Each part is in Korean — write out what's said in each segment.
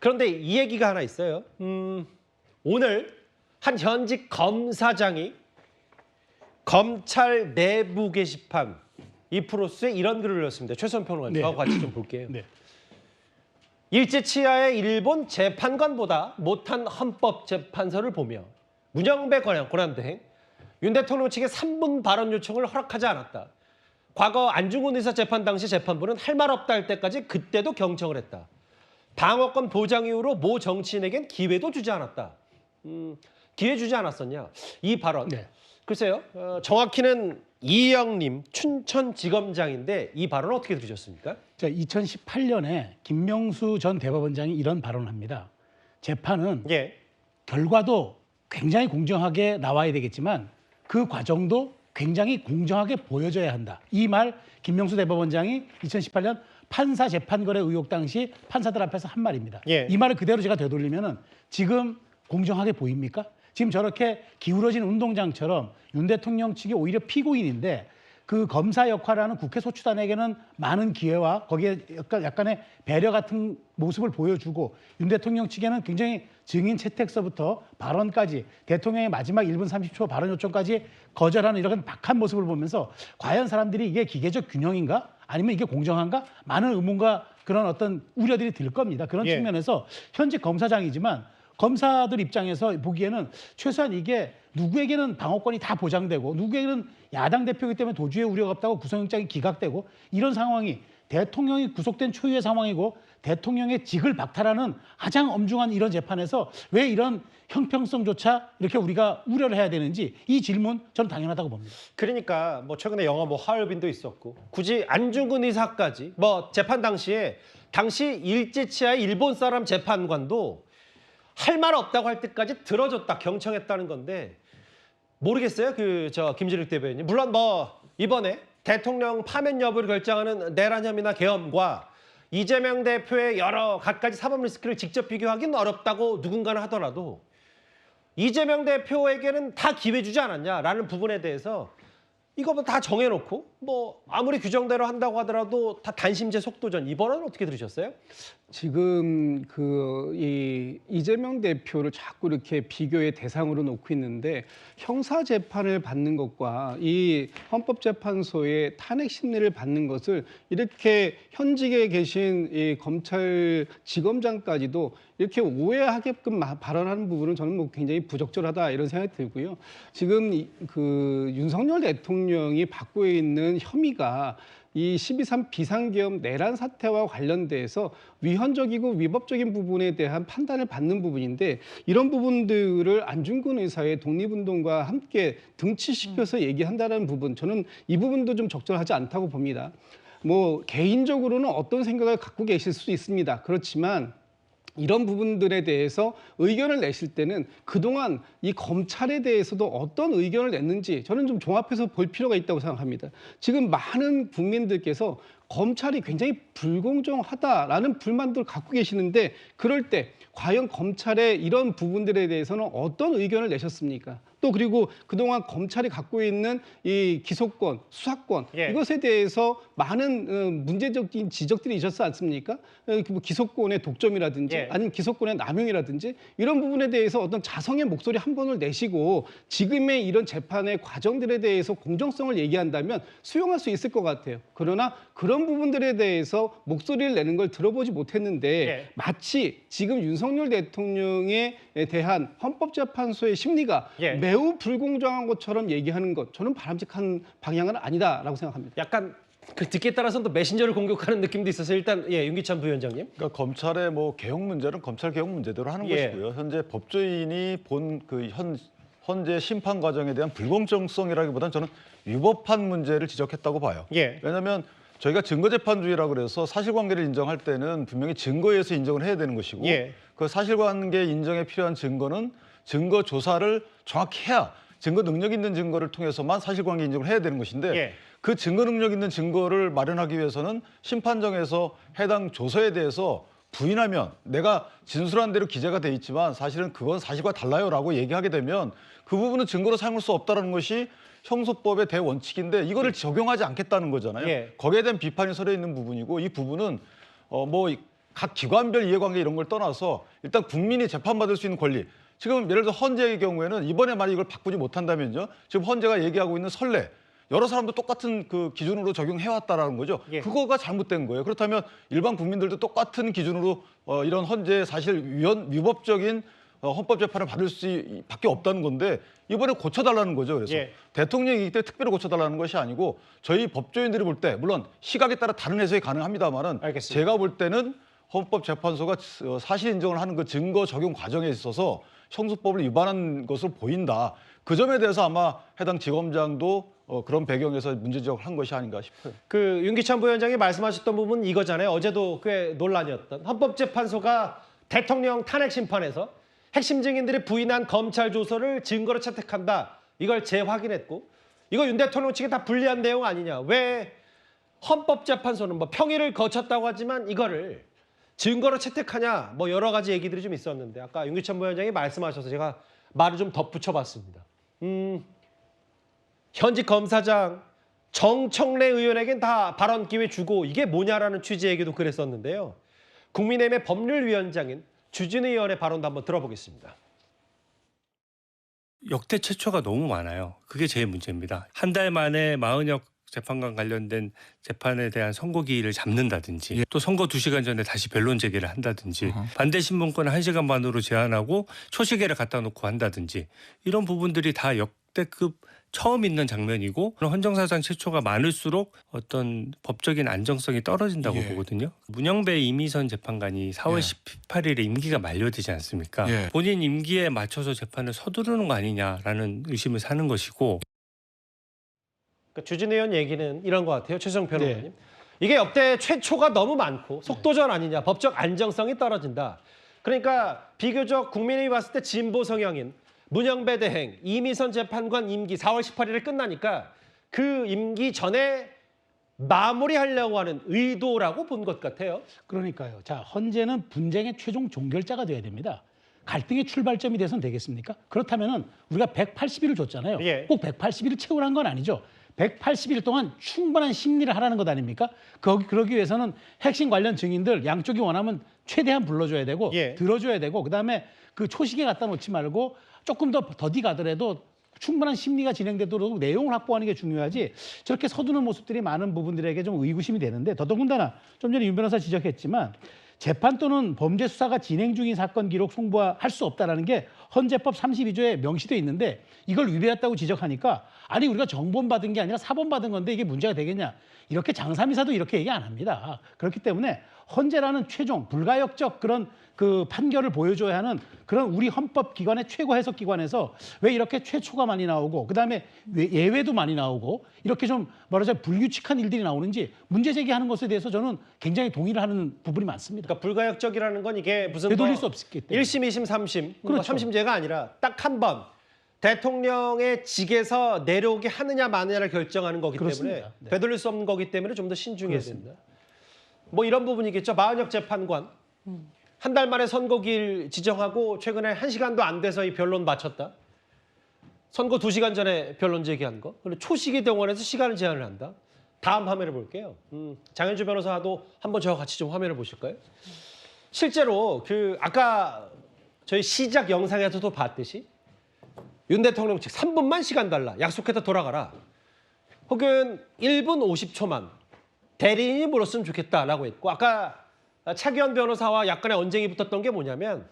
그런데 이 얘기가 하나 있어요. 오늘 한 현직 검사장이 검찰 내부 게시판 이프로스에 이런 글을 올렸습니다. 최선 평론가님, 저하고 같이 좀 볼게요. 네. 일제치하의 일본 재판관보다 못한 헌법재판소를 보며 문영배 권한대행, 윤 대통령 측의 3분 발언 요청을 허락하지 않았다. 과거 안중근 의사 재판 당시 재판부는 할 말 없다 할 때까지 그때도 경청을 했다. 방어권 보장 이후로 모 정치인에겐 기회도 주지 않았다. 기회 주지 않았었냐? 이 발언. 네. 글쎄요. 정확히는 이영님 춘천지검장인데 이 발언 어떻게 들으셨습니까? 2018년에 김명수 전 대법원장이 이런 발언을 합니다. 재판은 예. 결과도 굉장히 공정하게 나와야 되겠지만 그 과정도 굉장히 공정하게 보여져야 한다. 이 말 김명수 대법원장이 2018년 판사 재판거래 의혹 당시 판사들 앞에서 한 말입니다. 예. 이 말을 그대로 제가 되돌리면은 지금 공정하게 보입니까? 지금 저렇게 기울어진 운동장처럼 윤 대통령 측이 오히려 피고인인데 그 검사 역할을 하는 국회 소추단에게는 많은 기회와 거기에 약간의 배려 같은 모습을 보여주고 윤 대통령 측에는 굉장히 증인 채택서부터 발언까지 대통령의 마지막 1분 30초 발언 요청까지 거절하는 이런 박한 모습을 보면서 과연 사람들이 이게 기계적 균형인가? 아니면 이게 공정한가? 많은 의문과 그런 어떤 우려들이 들 겁니다. 그런 예. 측면에서 현직 검사장이지만 검사들 입장에서 보기에는 최소한 이게 누구에게는 방어권이 다 보장되고 누구에게는 야당 대표이기 때문에 도주의 우려가 없다고 구속영장이 기각되고 이런 상황이 대통령이 구속된 초유의 상황이고 대통령의 직을 박탈하는 가장 엄중한 이런 재판에서 왜 이런 형평성조차 이렇게 우리가 우려를 해야 되는지 이 질문 저는 당연하다고 봅니다. 그러니까 뭐 최근에 영화 뭐 하얼빈도 있었고 굳이 안중근 의사까지 뭐 재판 당시에 당시 일제치하의 일본 사람 재판관도 할 말 없다고 할 때까지 들어줬다 경청했다는 건데 모르겠어요. 김진욱 대변인 물론 뭐 이번에 대통령 파면 여부를 결정하는 내란 혐의나 계엄과 이재명 대표의 여러 갖가지 사법 리스크를 직접 비교하기는 어렵다고 누군가는 하더라도 이재명 대표에게는 다 기회 주지 않았냐라는 부분에 대해서 이거 뭐 다 정해놓고 뭐 아무리 규정대로 한다고 하더라도 다 단심제 속도전 이번에는 어떻게 들으셨어요? 지금 이재명 대표를 자꾸 이렇게 비교의 대상으로 놓고 있는데 형사 재판을 받는 것과 이 헌법재판소의 탄핵 심리를 받는 것을 이렇게 현직에 계신 이 검찰 지검장까지도 이렇게 오해하게끔 발언하는 부분은 저는 뭐 굉장히 부적절하다 이런 생각이 들고요. 지금 윤석열 대통령이 받고 있는 혐의가 이 12.3 비상계엄 내란 사태와 관련돼서 위헌적이고 위법적인 부분에 대한 판단을 받는 부분인데 이런 부분들을 안중근 의사의 독립운동과 함께 등치시켜서 얘기한다는 부분 저는 이 부분도 좀 적절하지 않다고 봅니다. 뭐 개인적으로는 어떤 생각을 갖고 계실 수 있습니다. 그렇지만 이런 부분들에 대해서 의견을 내실 때는 그동안 이 검찰에 대해서도 어떤 의견을 냈는지 저는 좀 종합해서 볼 필요가 있다고 생각합니다. 지금 많은 국민들께서 검찰이 굉장히 불공정하다라는 불만들을 갖고 계시는데 그럴 때 과연 검찰의 이런 부분들에 대해서는 어떤 의견을 내셨습니까? 또 그리고 그동안 검찰이 갖고 있는 이 기소권, 수사권 예. 이것에 대해서 많은 문제적인 지적들이 있었지 않습니까? 뭐 기소권의 독점이라든지 예. 아니면 기소권의 남용이라든지 이런 부분에 대해서 어떤 자성의 목소리 한 번을 내시고 지금의 이런 재판의 과정들에 대해서 공정성을 얘기한다면 수용할 수 있을 것 같아요. 그러나 그런 부분들에 대해서 목소리를 내는 걸 들어보지 못했는데 예. 마치 지금 윤석열 대통령에 대한 헌법재판소의 심리가 예. 매우 불공정한 것처럼 얘기하는 것 저는 바람직한 방향은 아니다라고 생각합니다. 약간 그 듣기에 따라서는 또 메신저를 공격하는 느낌도 있어서 일단 윤기찬 부위원장님. 그러니까 검찰의 뭐 개혁 문제는 검찰 개혁 문제대로 하는 예. 것이고요. 현재 법조인이 본 현재 심판 과정에 대한 불공정성이라기보다는 저는 위법한 문제를 지적했다고 봐요. 예. 왜냐하면 저희가 증거재판주의라고 그래서 사실관계를 인정할 때는 분명히 증거에 의해서 인정을 해야 되는 것이고 예. 그 사실관계 인정에 필요한 증거는 증거 조사를 정확히 해야 증거 능력 있는 증거를 통해서만 사실관계 인정을 해야 되는 것인데 예. 그 증거 능력 있는 증거를 마련하기 위해서는 심판정에서 해당 조서에 대해서 부인하면 내가 진술한 대로 기재가 돼 있지만 사실은 그건 사실과 달라요라고 얘기하게 되면 그 부분은 증거로 사용할 수 없다는 것이 형소법의 대원칙인데 이거를 적용하지 않겠다는 거잖아요. 예. 거기에 대한 비판이 서려 있는 부분이고 이 부분은 각 기관별 이해관계 이런 걸 떠나서 일단 국민이 재판받을 수 있는 권리. 지금 예를 들어 헌재의 경우에는 이번에 만약 이걸 바꾸지 못한다면요. 지금 헌재가 얘기하고 있는 선례. 여러 사람도 똑같은 그 기준으로 적용해왔다라는 거죠. 예. 그거가 잘못된 거예요. 그렇다면 일반 국민들도 똑같은 기준으로 이런 헌재 사실 위법적인 헌법 재판을 받을 수밖에 없다는 건데 이번에 고쳐달라는 거죠. 그래서 예. 대통령이기 때문에 특별히 고쳐달라는 것이 아니고 저희 법조인들이 볼 때 물론 시각에 따라 다른 해석이 가능합니다만은 알겠습니다. 제가 볼 때는 헌법재판소가 사실 인정을 하는 그 증거 적용 과정에 있어서 형수법을 위반한 것으로 보인다. 그 점에 대해서 아마 해당 지검장도 그런 배경에서 문제 지적을 한 것이 아닌가 싶어요. 그 윤기찬 부위원장이 말씀하셨던 부분 이거잖아요. 어제도 꽤 논란이었던 헌법재판소가 대통령 탄핵 심판에서 핵심 증인들이 부인한 검찰 조서를 증거로 채택한다. 이걸 재확인했고 이거 윤 대통령 측에 다 불리한 내용 아니냐. 왜 헌법재판소는 뭐 평일을 거쳤다고 하지만 이거를 증거로 채택하냐. 뭐 여러 가지 얘기들이 좀 있었는데 아까 윤기찬 부위원장이 말씀하셔서 제가 말을 좀 덧붙여봤습니다. 현직 검사장 정청래 의원에겐 다 발언 기회 주고 이게 뭐냐라는 취지의 얘기도 그랬었는데요. 국민의힘의 법률위원장인 주진우 의원의 발언도 한번 들어보겠습니다. 역대 최초가 너무 많아요. 그게 제일 문제입니다. 한 달 만에 마은혁 재판관 관련된 재판에 대한 선고기일을 잡는다든지 또 선고 2시간 전에 다시 변론 제기를 한다든지 반대 신문권을 1시간 반으로 제한하고 초시계를 갖다 놓고 한다든지 이런 부분들이 다 역대급 처음 있는 장면이고 헌정사상 최초가 많을수록 어떤 법적인 안정성이 떨어진다고 보거든요. 문영배 이미선 재판관이 4월 18일에 임기가 만료되지 않습니까? 본인 임기에 맞춰서 재판을 서두르는 거 아니냐라는 의심을 사는 것이고 그러니까 주진우 의원 얘기는 이런 것 같아요. 최수정 변호사님. 이게 역대 최초가 너무 많고 속도전 아니냐. 법적 안정성이 떨어진다. 그러니까 비교적 국민의힘이 봤을 때 진보 성향인 문영배 대행, 이미선 재판관 임기 4월 18일에 끝나니까 그 임기 전에 마무리하려고 하는 의도라고 본 것 같아요. 그러니까요. 자, 헌재는 분쟁의 최종 종결자가 돼야 됩니다. 갈등의 출발점이 돼서는 되겠습니까? 그렇다면은 우리가 180일을 줬잖아요. 예. 꼭 180일을 채우라는 건 아니죠. 180일 동안 충분한 심리를 하라는 것 아닙니까? 그러기 위해서는 핵심 관련 증인들 양쪽이 원하면 최대한 불러줘야 되고 예. 들어줘야 되고 그다음에 그 초시계 갖다 놓지 말고 조금 더 더디 가더라도 충분한 심리가 진행되도록 내용을 확보하는 게 중요하지 저렇게 서두는 모습들이 많은 부분들에게 좀 의구심이 되는데 더더군다나 좀 전에 윤 변호사 지적했지만 재판 또는 범죄 수사가 진행 중인 사건 기록 송부할 수 없다라는 게 헌재법 32조에 명시돼 있는데 이걸 위배했다고 지적하니까 아니 우리가 정본 받은 게 아니라 사본 받은 건데 이게 문제가 되겠냐 이렇게 장삼이사도 이렇게 얘기 안 합니다. 그렇기 때문에 헌재라는 최종 불가역적 그런 그 판결을 보여줘야 하는 그런 우리 헌법기관의 최고 해석기관에서 왜 이렇게 최초가 많이 나오고 그다음에 예외도 많이 나오고 이렇게 좀 말하자면 불규칙한 일들이 나오는지 문제 제기하는 것에 대해서 저는 굉장히 동의를 하는 부분이 많습니다. 그러니까 불가역적이라는 건 이게 무슨 되돌릴 수 없기 때문에. 1심, 2심, 3심, 그렇죠. 3심제가 아니라 딱 한 번 대통령의 직에서 내려오게 하느냐 마느냐를 결정하는 거기 그렇습니다. 때문에 네. 되돌릴 수 없는 거기 때문에 좀 더 신중해야 된다. 뭐 이런 부분이겠죠. 마은혁 재판관 한 달 만에 선고기일 지정하고 최근에 1시간도 안 돼서 이 변론 마쳤다. 선고 2시간 전에 변론 제기한 거. 그리고 초시기 동원해서 시간을 제한을 한다. 다음 화면을 볼게요. 장현주 변호사도 한번 저와 같이 좀 화면을 보실까요? 실제로 그 아까 저희 시작 영상에서도 봤듯이 윤 대통령 측 3분만 시간 달라. 약속해서 돌아가라. 혹은 1분 50초만 대리인이 물었으면 좋겠다라고 했고 아까 차기현 변호사와 약간의 언쟁이 붙었던 게 뭐냐면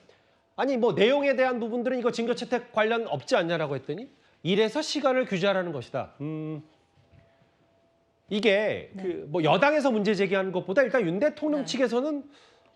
아니 뭐 내용에 대한 부분들은 이거 증거 채택 관련 없지 않냐라고 했더니 이래서 시간을 규제하라는 것이다. 이게 그 뭐 여당에서 문제 제기하는 것보다 일단 윤 대통령 측에서는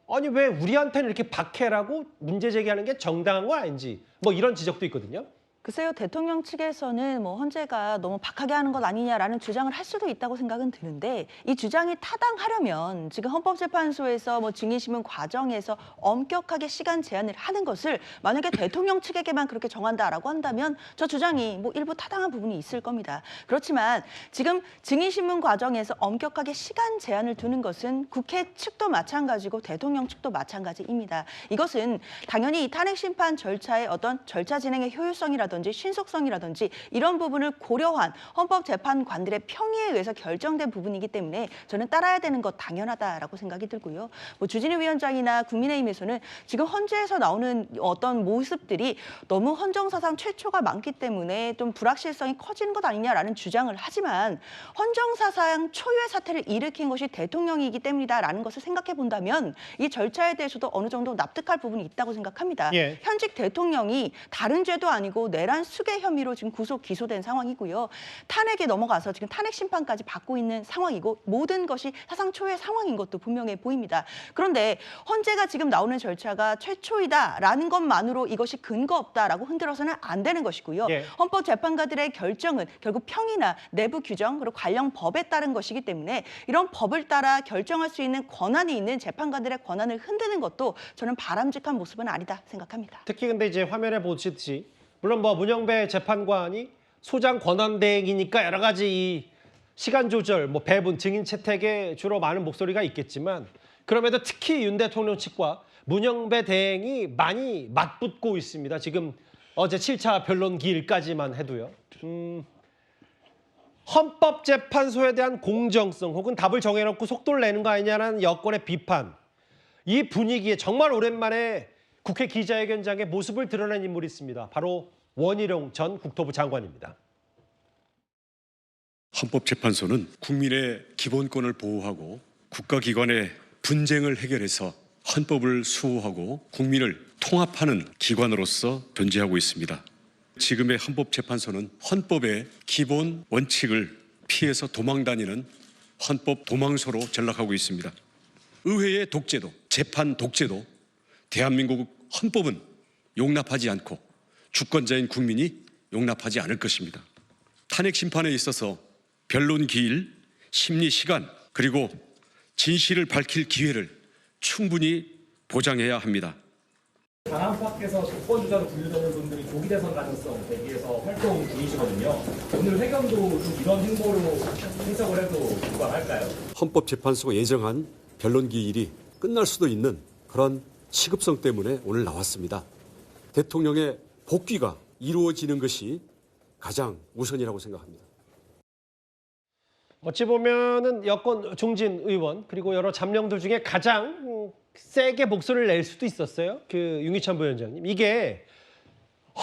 아니 왜 우리한테는 이렇게 박해라고 문제 제기하는 게 정당한 거 아닌지 뭐 이런 지적도 있거든요. 글쎄요, 대통령 측에서는 뭐 헌재가 너무 박하게 하는 것 아니냐라는 주장을 할 수도 있다고 생각은 드는데 이 주장이 타당하려면 지금 헌법재판소에서 뭐 증인심은 과정에서 엄격하게 시간 제한을 하는 것을 만약에 대통령 측에게만 그렇게 정한다라고 한다면 저 주장이 뭐 일부 타당한 부분이 있을 겁니다. 그렇지만 지금 증인심문 과정에서 엄격하게 시간 제한을 두는 것은 국회 측도 마찬가지고 대통령 측도 마찬가지입니다. 이것은 당연히 이 탄핵 심판 절차의 어떤 절차 진행의 효율성이라든지 효력이라든지 신속성이라든지 이런 부분을 고려한 헌법재판관들의 평의에 의해서 결정된 부분이기 때문에 저는 따라야 되는 것 당연하다라고 생각이 들고요. 뭐 주진우 위원장이나 국민의힘에서는 지금 헌재에서 나오는 어떤 모습들이 너무 헌정사상 최초가 많기 때문에 좀 불확실성이 커지는 것 아니냐라는 주장을 하지만 헌정사상 초유의 사태를 일으킨 것이 대통령이기 때문이다라는 것을 생각해 본다면 이 절차에 대해서도 어느 정도 납득할 부분이 있다고 생각합니다. 예. 현직 대통령이 다른 죄도 아니고 내란 수괴 혐의로 지금 구속 기소된 상황이고요. 탄핵에 넘어가서 지금 탄핵 심판까지 받고 있는 상황이고 모든 것이 사상 초유의 상황인 것도 분명해 보입니다. 그런데 헌재가 지금 나오는 절차가 최초이다라는 것만으로 이것이 근거 없다라고 흔들어서는 안 되는 것이고요. 예. 헌법재판관들의 결정은 결국 평이나 내부 규정 그리고 관련 법에 따른 것이기 때문에 이런 법을 따라 결정할 수 있는 권한이 있는 재판관들의 권한을 흔드는 것도 저는 바람직한 모습은 아니다 생각합니다. 특히 근데 이제 화면에 보시듯이 물론 뭐 문영배 재판관이 소장 권한대행이니까 여러 가지 이 시간 조절, 뭐 배분, 증인 채택에 주로 많은 목소리가 있겠지만 그럼에도 특히 윤 대통령 측과 문영배 대행이 많이 맞붙고 있습니다. 지금 어제 7차 변론 기일까지만 해도요. 헌법재판소에 대한 공정성 혹은 답을 정해놓고 속도를 내는 거 아니냐는 여권의 비판. 이 분위기에 정말 오랜만에 국회 기자회견장의 모습을 드러낸 인물이 있습니다. 바로 원희룡 전 국토부 장관입니다. 헌법재판소는 국민의 기본권을 보호하고 국가기관의 분쟁을 해결해서 헌법을 수호하고 국민을 통합하는 기관으로서 존재하고 있습니다. 지금의 헌법재판소는 헌법의 기본 원칙을 피해서 도망다니는 헌법 도망소로 전락하고 있습니다. 의회의 독재도, 재판 독재도 대한민국 헌법은 용납하지 않고 주권자인 국민이 용납하지 않을 것입니다. 탄핵 심판에 있어서 변론 기일, 심리 시간, 그리고 진실을 밝힐 기회를 충분히 보장해야 합니다. 당 안팎에서 조건주자로 분류되는 분들이 조기 대선 가능성 대비해서 활동 중이시거든요. 오늘 회견도 좀 이런 행보로 해석을 해도 무방할까요? 헌법재판소가 예정한 변론 기일이 끝날 수도 있는 그런 시급성 때문에 오늘 나왔습니다. 대통령의 복귀가 이루어지는 것이 가장 우선이라고 생각합니다. 어찌 보면은 여권 중진 의원 그리고 여러 잠룡들 중에 가장 세게 목소리를 낼 수도 있었어요. 그 윤기찬 부위원장님. 이게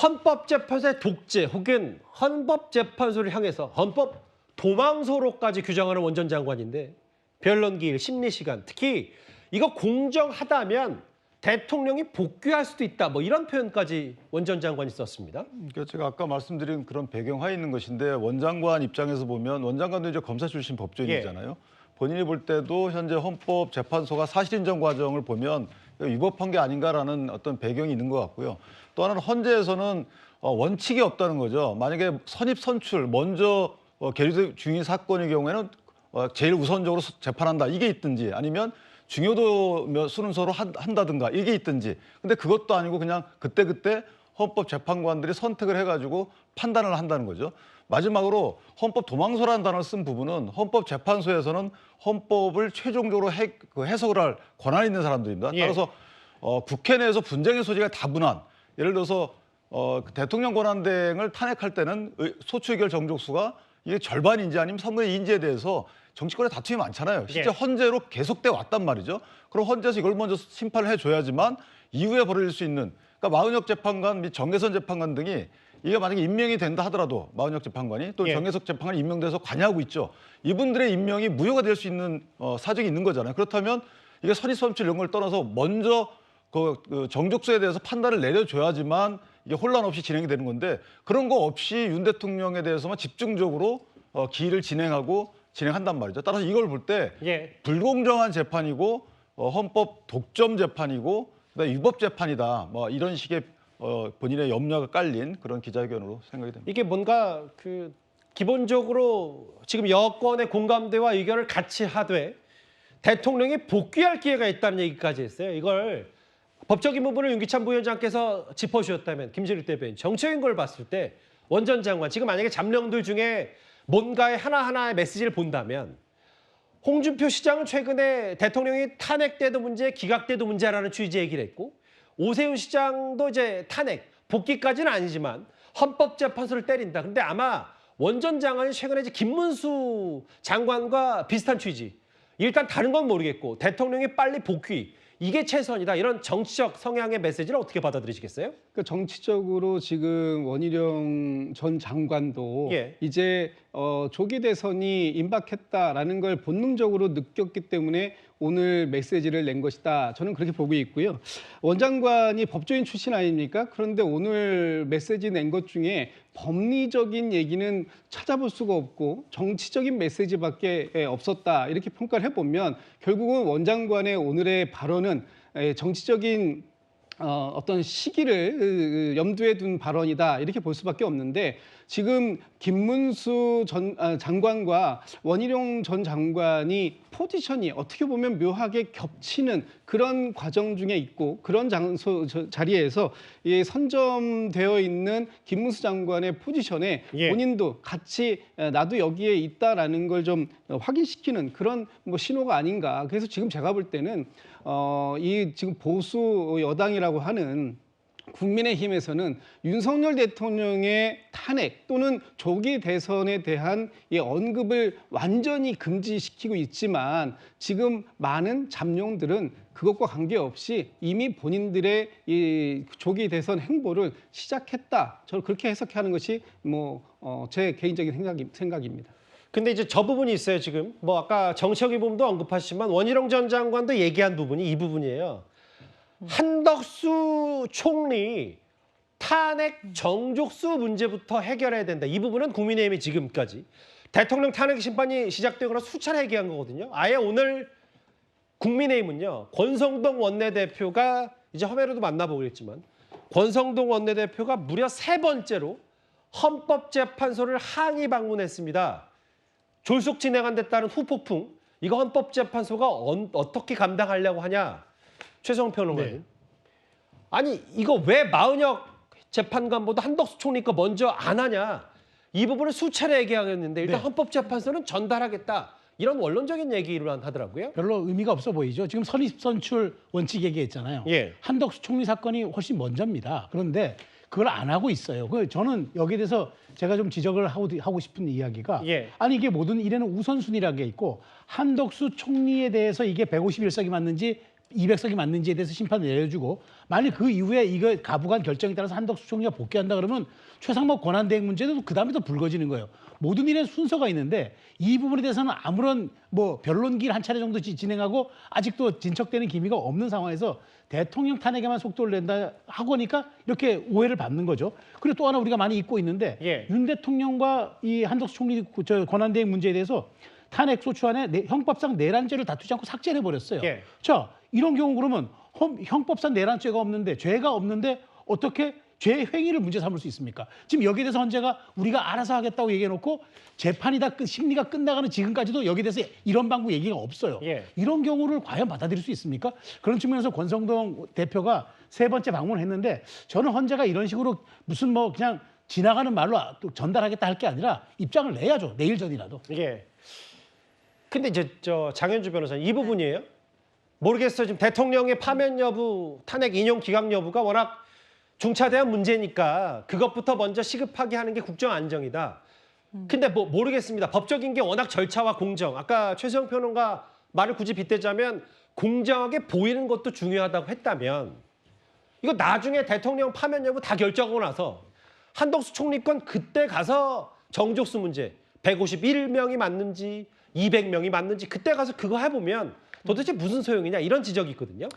헌법재판소의 독재 혹은 헌법재판소를 향해서 헌법 도망소로까지 규정하는 원 전 장관인데 변론 기일, 심리 시간, 특히 이거 공정하다면 대통령이 복귀할 수도 있다. 뭐 이런 표현까지 원 전 장관이 썼습니다. 그러니까 제가 아까 말씀드린 그런 배경화에 있는 것인데 원 장관 입장에서 보면 원 장관도 이제 검사 출신 법조인이잖아요. 본인이 볼 때도 현재 헌법재판소가 사실인정 과정을 보면 위법한 게 아닌가라는 어떤 배경이 있는 것 같고요. 또 하나는 헌재에서는 원칙이 없다는 거죠. 만약에 선입 선출 먼저 계류 중인 사건의 경우에는 제일 우선적으로 재판한다 이게 있든지 아니면 중요도 순서로 한다든가 이게 있든지 근데 그것도 아니고 그냥 그때그때 헌법재판관들이 선택을 해가지고 판단을 한다는 거죠. 마지막으로 헌법 도망소라는 단어를 쓴 부분은 헌법재판소에서는 헌법을 최종적으로 해석을 할 권한이 있는 사람들입니다. 따라서 국회 내에서 분쟁의 소지가 다분한 예를 들어서 대통령 권한대행을 탄핵할 때는 소추의결 정족수가 이게 절반인지 아니면 3분의 2인지에 대해서 정치권에 다툼이 많잖아요. 실제 헌재로 계속돼 왔단 말이죠. 그럼 헌재에서 이걸 먼저 심판을 해줘야지만 이후에 벌어질 수 있는 그러니까 마은혁 재판관 및 정계선 재판관 등이 이게 만약에 임명이 된다 하더라도 마은혁 재판관이 또 정계석 재판관이 임명돼서 관여하고 있죠. 이분들의 임명이 무효가 될 수 있는 사정이 있는 거잖아요. 그렇다면 이게 선입선출 이런 걸 떠나서 먼저 그 정족수에 대해서 판단을 내려줘야지만 이게 혼란 없이 진행이 되는 건데 그런 거 없이 윤 대통령에 대해서만 집중적으로 기일을 진행한단 말이죠. 따라서 이걸 볼 때 불공정한 재판이고 헌법 독점 재판이고 그다음에 위법 재판이다. 뭐 이런 식의 본인의 염려가 깔린 그런 기자회견으로 생각이 됩니다. 이게 뭔가 기본적으로 지금 여권의 공감대와 의견을 같이 하되 대통령이 복귀할 기회가 있다는 얘기까지 했어요. 이걸 법적인 부분을 윤기찬 부위원장께서 짚어주셨다면 김진일 대변인 정치적인 걸 봤을 때 원 전 장관 지금 만약에 잠룡들 중에 뭔가의 하나하나의 메시지를 본다면 홍준표 시장은 최근에 대통령이 탄핵 때도 문제, 기각 때도 문제라는 취지의 얘기를 했고 오세훈 시장도 이제 탄핵, 복귀까지는 아니지만 헌법재판소를 때린다. 근데 아마 원전 장관이 최근에 이제 김문수 장관과 비슷한 취지. 일단 다른 건 모르겠고 대통령이 빨리 복귀. 이게 최선이다. 이런 정치적 성향의 메시지를 어떻게 받아들이시겠어요? 그 정치적으로 지금 원희룡 전 장관도 예. 이제 조기 대선이 임박했다라는 걸 본능적으로 느꼈기 때문에 오늘 메시지를 낸 것이다. 저는 그렇게 보고 있고요. 원 장관이 법조인 출신 아닙니까? 그런데 오늘 메시지 낸 것 중에 법리적인 얘기는 찾아볼 수가 없고 정치적인 메시지밖에 없었다. 이렇게 평가를 해보면 결국은 원 장관의 오늘의 발언은 정치적인 어떤 시기를 염두에 둔 발언이다 이렇게 볼 수밖에 없는데 지금 김문수 전 장관과 원희룡 전 장관이 포지션이 어떻게 보면 묘하게 겹치는 그런 과정 중에 있고 그런 자리에서 선점되어 있는 김문수 장관의 포지션에 예. 본인도 같이 나도 여기에 있다라는 걸 좀 확인시키는 그런 뭐 신호가 아닌가. 그래서 지금 제가 볼 때는 이 지금 보수 여당이라고 하는 국민의힘에서는 윤석열 대통령의 탄핵 또는 조기 대선에 대한 이 언급을 완전히 금지시키고 있지만 지금 많은 잠룡들은 그것과 관계없이 이미 본인들의 이 조기 대선 행보를 시작했다. 저는 그렇게 해석하는 것이 제 개인적인 생각입니다. 근데 이제 저 부분이 있어요, 지금. 뭐 아까 정치적인 부분도 언급하시지만 원희룡 전 장관도 얘기한 부분이 이 부분이에요. 한덕수 총리 탄핵 정족수 문제부터 해결해야 된다. 이 부분은 국민의힘이 지금까지 대통령 탄핵 심판이 시작되거나 수차례 얘기한 거거든요. 아예 오늘 국민의힘은요. 권성동 원내대표가 이제 험해로도 만나보겠지만 권성동 원내대표가 무려 3번째로 헌법재판소를 항의 방문했습니다. 졸속 진행한 데 따른 후폭풍. 이거 헌법재판소가 어떻게 감당하려고 하냐. 최성 평론가님. 네. 아니 이거 왜 마은혁 재판관보다 한덕수 총리 거 먼저 안 하냐. 이 부분을 수차례 얘기하겠는데 일단 네. 헌법재판소는 전달하겠다. 이런 원론적인 얘기를 하더라고요. 별로 의미가 없어 보이죠. 지금 선입선출 원칙 얘기했잖아요. 예. 한덕수 총리 사건이 훨씬 먼저입니다. 그런데 그걸 안 하고 있어요. 저는 여기에 대해서 제가 좀 지적을 하고 싶은 이야기가 예. 아니 이게 모든 일에는 우선순위라는 게 있고 한덕수 총리에 대해서 이게 151석이 맞는지 200석이 맞는지에 대해서 심판을 내려주고 만약 그 이후에 이거 가부간 결정에 따라서 한덕수 총리가 복귀한다 그러면 최상목 권한대행 문제도 그 다음에 더 불거지는 거예요. 모든 일에 순서가 있는데 이 부분에 대해서는 아무런 변론기를 한 차례 정도 진행하고 아직도 진척되는 기미가 없는 상황에서 대통령 탄핵에만 속도를 낸다 하고 하니까 이렇게 오해를 받는 거죠. 그리고 또 하나 우리가 많이 잊고 있는데 예. 윤 대통령과 이 한덕수 총리 권한대행 문제에 대해서 탄핵 소추안에 형법상 내란죄를 다투지 않고 삭제를 해버렸어요. 예. 자, 이런 경우 그러면 형법상 내란죄가 없는데 죄가 없는데 어떻게 죄 행위를 문제 삼을 수 있습니까? 지금 여기에 대해서 헌재가 우리가 알아서 하겠다고 얘기해놓고 재판이 다 심리가 끝나가는 지금까지도 여기에 대해서 이런 방구 얘기가 없어요. 예. 이런 경우를 과연 받아들일 수 있습니까? 그런 측면에서 권성동 대표가 3번째 방문을 했는데 저는 헌재가 이런 식으로 무슨 그냥 지나가는 말로 또 전달하겠다 할 게 아니라 입장을 내야죠. 내일 전이라도. 예. 근데 이제 장현주 변호사님 이 부분이에요. 모르겠어요. 지금 대통령의 파면 여부, 탄핵 인용 기각 여부가 워낙 중차대한 문제니까 그것부터 먼저 시급하게 하는 게 국정 안정이다. 근데 모르겠습니다. 법적인 게 워낙 절차와 공정. 아까 최수영 평론가 말을 굳이 빗대자면 공정하게 보이는 것도 중요하다고 했다면 이거 나중에 대통령 파면 여부 다 결정하고 나서 한덕수 총리 건 그때 가서 정족수 문제 151명이 맞는지 200명이 맞는지 그때 가서 그거 해보면 도대체 무슨 소용이냐 이런 지적이 있거든요.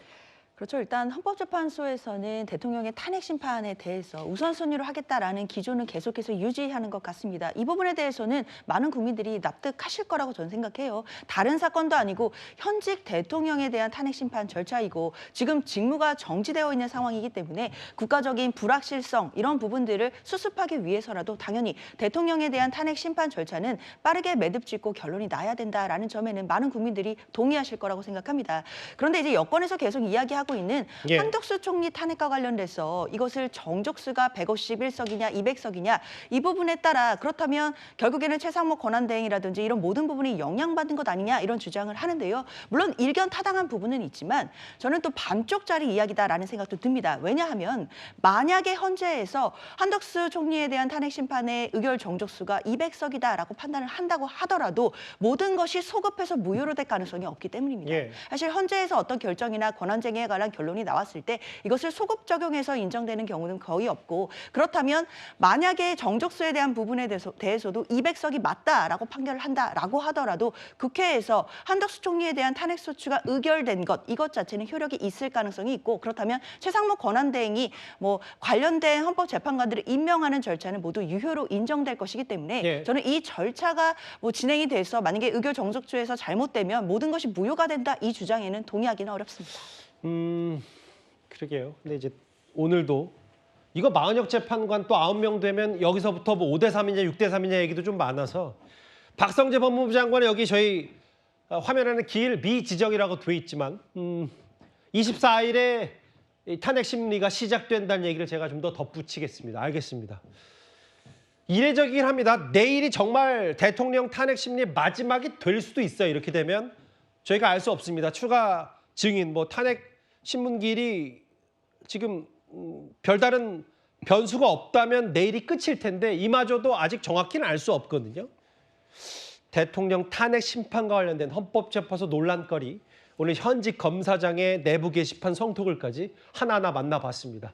그렇죠. 일단 헌법재판소에서는 대통령의 탄핵 심판에 대해서 우선순위로 하겠다라는 기조는 계속해서 유지하는 것 같습니다. 이 부분에 대해서는 많은 국민들이 납득하실 거라고 저는 생각해요. 다른 사건도 아니고 현직 대통령에 대한 탄핵 심판 절차이고 지금 직무가 정지되어 있는 상황이기 때문에 국가적인 불확실성 이런 부분들을 수습하기 위해서라도 당연히 대통령에 대한 탄핵 심판 절차는 빠르게 매듭짓고 결론이 나야 된다라는 점에는 많은 국민들이 동의하실 거라고 생각합니다. 그런데 이제 여권에서 계속 이야기하고 하고 있는 예. 한덕수 총리 탄핵과 관련돼서 이것을 정족수가 151석이냐 200석이냐 이 부분에 따라 그렇다면 결국에는 최상목 권한대행이라든지 이런 모든 부분이 영향받는 것 아니냐 이런 주장을 하는데요. 물론 일견 타당한 부분은 있지만 저는 또 반쪽짜리 이야기다라는 생각도 듭니다. 왜냐하면 만약에 헌재에서 한덕수 총리에 대한 탄핵 심판의 의결 정족수가 200석이다라고 판단을 한다고 하더라도 모든 것이 소급해서 무효로 될 가능성이 없기 때문입니다. 예. 사실 헌재에서 어떤 결정이나 권한쟁의에 관한 결론이 나왔을 때 이것을 소급 적용해서 인정되는 경우는 거의 없고 그렇다면 만약에 정족수에 대한 부분에 대해서도 200석이 맞다라고 판결을 한다라고 하더라도 국회에서 한덕수 총리에 대한 탄핵 소추가 의결된 것 이것 자체는 효력이 있을 가능성이 있고 그렇다면 최상목 권한대행이 뭐 관련된 헌법재판관들을 임명하는 절차는 모두 유효로 인정될 것이기 때문에 예. 저는 이 절차가 뭐 진행이 돼서 만약에 의결 정족수에서 잘못되면 모든 것이 무효가 된다 이 주장에는 동의하기는 어렵습니다. 그러게요. 근데 이제 오늘도 이거 마은혁 재판관 또 9명 되면 여기서부터 뭐 5대 3이냐 6대 3이냐 얘기도 좀 많아서 박성재 법무부 장관은 여기 저희 화면에는 기일 미지정이라고 돼 있지만 24일에 탄핵 심리가 시작된다는 얘기를 제가 좀 더 덧붙이겠습니다. 알겠습니다. 이례적이긴 합니다. 내일이 정말 대통령 탄핵 심리 마지막이 될 수도 있어요. 이렇게 되면 저희가 알 수 없습니다. 추가 증인, 뭐 탄핵 신문기일이 지금 별다른 변수가 없다면 내일이 끝일 텐데 이마저도 아직 정확히는 알 수 없거든요. 대통령 탄핵 심판과 관련된 헌법재판소 논란거리 오늘 현직 검사장의 내부 게시판 성토글까지 하나하나 만나봤습니다.